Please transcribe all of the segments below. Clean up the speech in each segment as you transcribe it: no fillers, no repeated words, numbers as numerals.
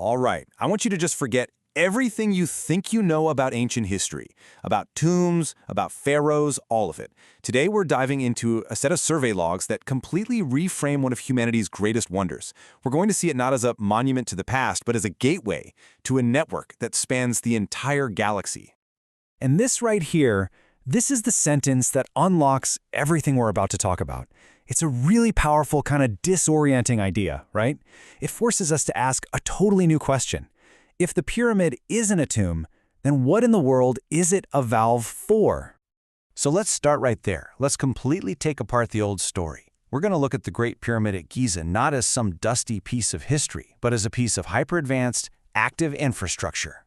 All right, I want you to just forget everything you think you know about ancient history, about tombs, about pharaohs, all of it. Today we're diving into a set of survey logs that completely reframe one of humanity's greatest wonders. We're going to see it not as a monument to the past, but as a gateway to a network that spans the entire galaxy. And this right here, this is the sentence that unlocks everything we're about to talk about. It's a really powerful, kind of disorienting idea, right? It forces us to ask a totally new question. If the pyramid isn't a tomb, then what in the world is it a valve for? So let's start right there. Let's completely take apart the old story. We're going to look at the Great Pyramid at Giza not as some dusty piece of history, but as a piece of hyper-advanced, active infrastructure.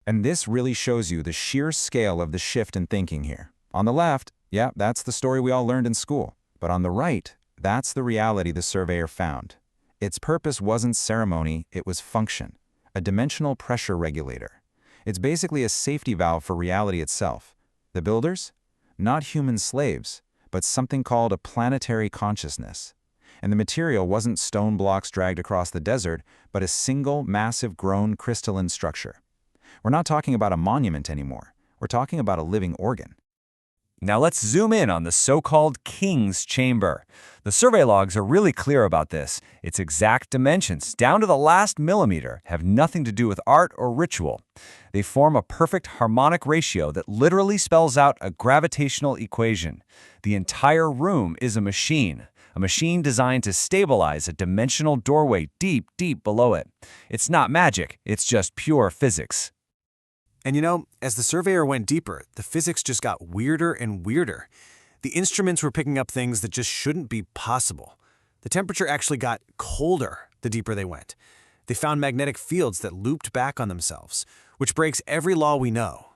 And this really shows you the sheer scale of the shift in thinking here. On the left, yeah, that's the story we all learned in school. But on the right, that's the reality the surveyor found. Its purpose wasn't ceremony, it was function. A dimensional pressure regulator. It's basically a safety valve for reality itself. The builders? Not human slaves, but something called a planetary consciousness. And the material wasn't stone blocks dragged across the desert, but a single, massive, grown crystalline structure. We're not talking about a monument anymore. We're talking about a living organ. Now let's zoom in on the so-called King's Chamber. The survey logs are really clear about this. Its exact dimensions, down to the last millimeter, have nothing to do with art or ritual. They form a perfect harmonic ratio that literally spells out a gravitational equation. The entire room is a machine designed to stabilize a dimensional doorway deep, deep below it. It's not magic, it's just pure physics. And you know, as the surveyor went deeper, the physics just got weirder and weirder. The instruments were picking up things that just shouldn't be possible. The temperature actually got colder the deeper they went. They found magnetic fields that looped back on themselves, which breaks every law we know.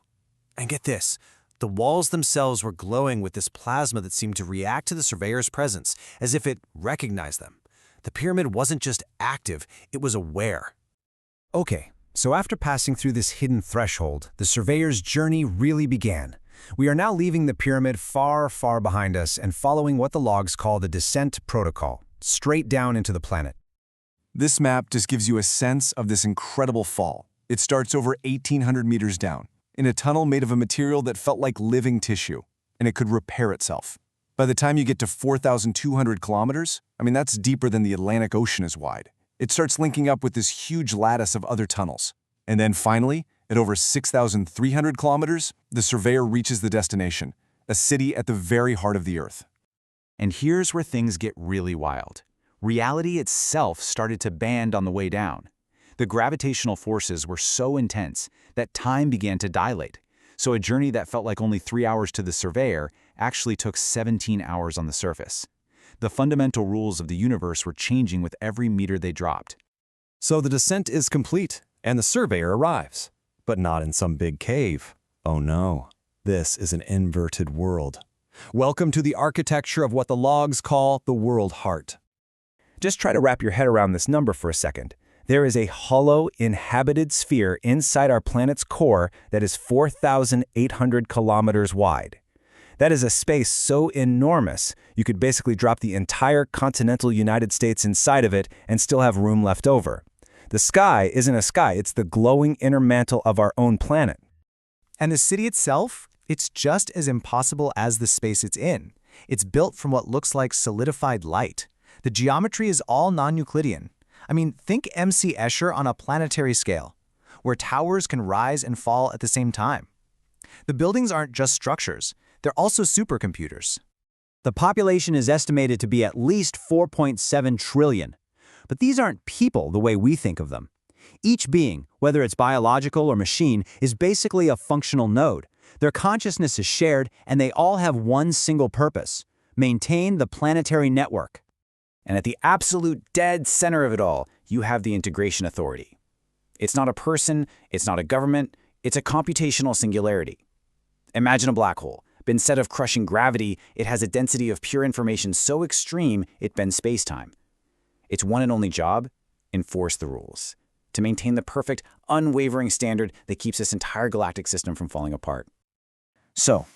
And get this, the walls themselves were glowing with this plasma that seemed to react to the surveyor's presence, as if it recognized them. The pyramid wasn't just active, it was aware. Okay. So after passing through this hidden threshold, the surveyor's journey really began. We are now leaving the pyramid far, far behind us and following what the logs call the descent protocol, straight down into the planet. This map just gives you a sense of this incredible fall. It starts over 1,800 meters down, in a tunnel made of a material that felt like living tissue, and it could repair itself. By the time you get to 4,200 kilometers, that's deeper than the Atlantic Ocean is wide. It starts linking up with this huge lattice of other tunnels. And then finally, at over 6,300 kilometers, the surveyor reaches the destination, a city at the very heart of the Earth. And here's where things get really wild. Reality itself started to bend on the way down. The gravitational forces were so intense that time began to dilate. So a journey that felt like only 3 hours to the surveyor actually took 17 hours on the surface. The fundamental rules of the universe were changing with every meter they dropped. So the descent is complete, and the surveyor arrives. But not in some big cave. Oh no, this is an inverted world. Welcome to the architecture of what the logs call the world heart. Just try to wrap your head around this number for a second. There is a hollow, inhabited sphere inside our planet's core that is 4,800 kilometers wide. That is a space so enormous, you could basically drop the entire continental United States inside of it and still have room left over. The sky isn't a sky, it's the glowing inner mantle of our own planet. And the city itself, it's just as impossible as the space it's in. It's built from what looks like solidified light. The geometry is all non-Euclidean. Think M.C. Escher on a planetary scale, where towers can rise and fall at the same time. The buildings aren't just structures. They're also supercomputers. The population is estimated to be at least 4.7 trillion. But these aren't people the way we think of them. Each being, whether it's biological or machine, is basically a functional node. Their consciousness is shared, and they all have one single purpose: maintain the planetary network. And at the absolute dead center of it all, you have the integration authority. It's not a person, it's not a government, it's a computational singularity. Imagine a black hole. But instead of crushing gravity, it has a density of pure information so extreme it bends space-time. Its one and only job? Enforce the rules. To maintain the perfect, unwavering standard that keeps this entire galactic system from falling apart. So,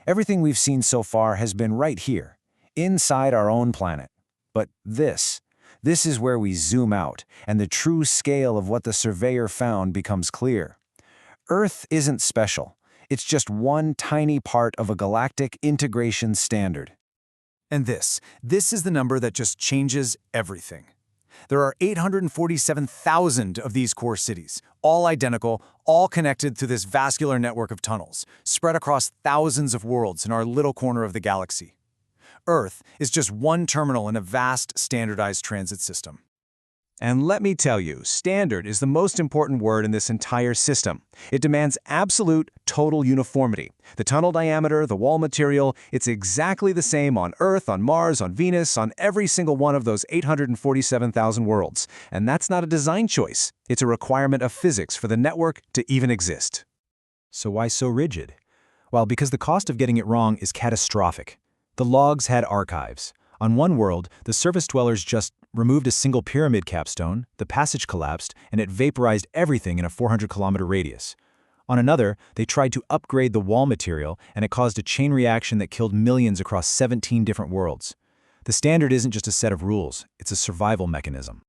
everything we've seen so far has been right here, inside our own planet. But this This is where we zoom out, and the true scale of what the surveyor found becomes clear. Earth isn't special. It's just one tiny part of a galactic integration standard. And this is the number that just changes everything. There are 847,000 of these core cities, all identical, all connected through this vascular network of tunnels, spread across thousands of worlds in our little corner of the galaxy. Earth is just one terminal in a vast, standardized transit system. And let me tell you, standard is the most important word in this entire system. It demands absolute, total uniformity. The tunnel diameter, the wall material, it's exactly the same on Earth, on Mars, on Venus, on every single one of those 847,000 worlds. And that's not a design choice. It's a requirement of physics for the network to even exist. So why so rigid? Well, because the cost of getting it wrong is catastrophic. The logs had archives. On one world, the surface dwellers just removed a single pyramid capstone, the passage collapsed, and it vaporized everything in a 400-kilometer radius. On another, they tried to upgrade the wall material, and it caused a chain reaction that killed millions across 17 different worlds. The standard isn't just a set of rules, it's a survival mechanism.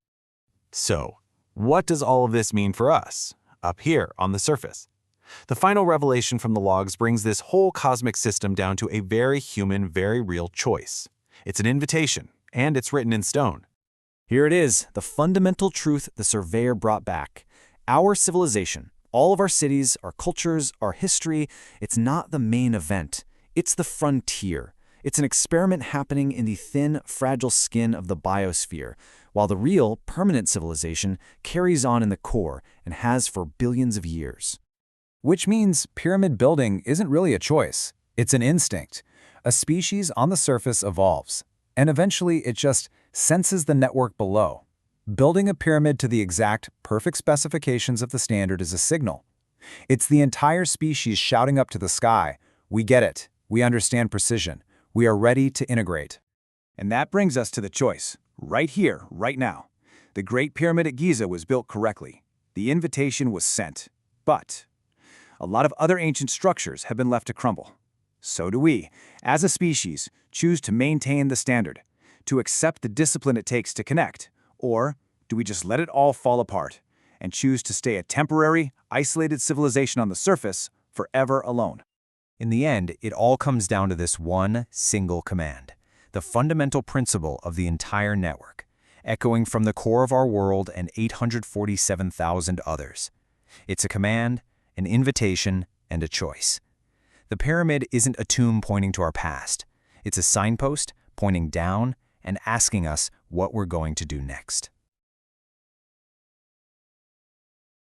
So, what does all of this mean for us, up here on the surface? The final revelation from the logs brings this whole cosmic system down to a very human, very real choice. It's an invitation, and it's written in stone. Here it is, the fundamental truth the surveyor brought back. Our civilization, all of our cities, our cultures, our history, it's not the main event. It's the frontier. It's an experiment happening in the thin, fragile skin of the biosphere, while the real, permanent civilization carries on in the core and has for billions of years. Which means pyramid building isn't really a choice. It's an instinct. A species on the surface evolves, and eventually it just senses the network below. Building a pyramid to the exact, perfect specifications of the standard is a signal. It's the entire species shouting up to the sky, "We get it. We understand precision. We are ready to integrate." And that brings us to the choice, right here, right now. The Great Pyramid at Giza was built correctly. The invitation was sent. But a lot of other ancient structures have been left to crumble. So do we, as a species, choose to maintain the standard, to accept the discipline it takes to connect, or do we just let it all fall apart and choose to stay a temporary, isolated civilization on the surface forever alone? In the end, it all comes down to this one single command, the fundamental principle of the entire network, echoing from the core of our world and 847,000 others. It's a command, an invitation, and a choice. The pyramid isn't a tomb pointing to our past. It's a signpost pointing down and asking us what we're going to do next.